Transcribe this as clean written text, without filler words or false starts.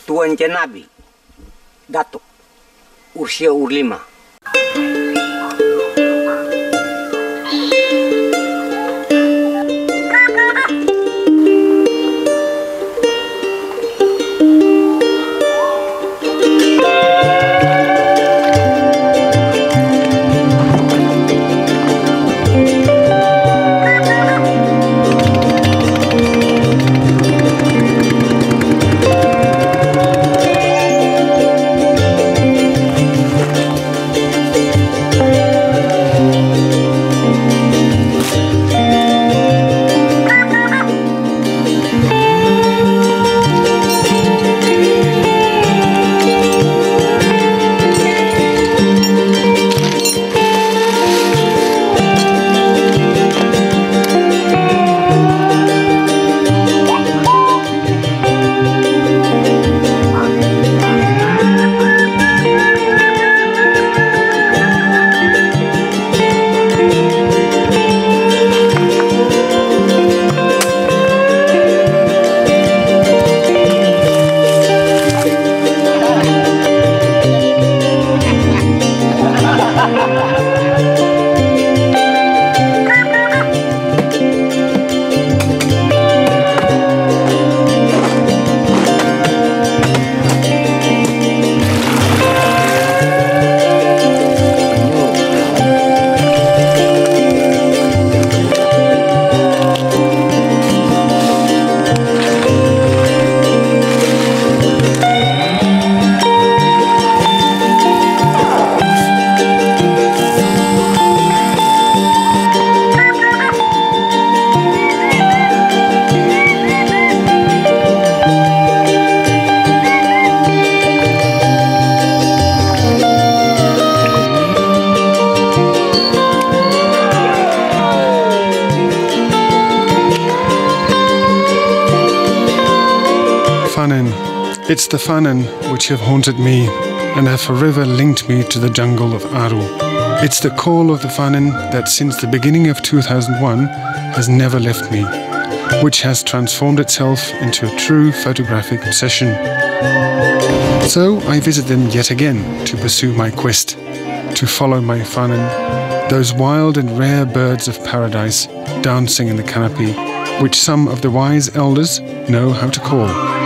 Tuan Nabi, Datuk, usia 5. Fanen. It's the Fanen which have haunted me and have forever linked me to the jungle of Aru. It's the call of the Fanen that since the beginning of 2001 has never left me, which has transformed itself into a true photographic obsession. So I visit them yet again to pursue my quest, to follow my Fanen, those wild and rare birds of paradise dancing in the canopy, which some of the wise elders know how to call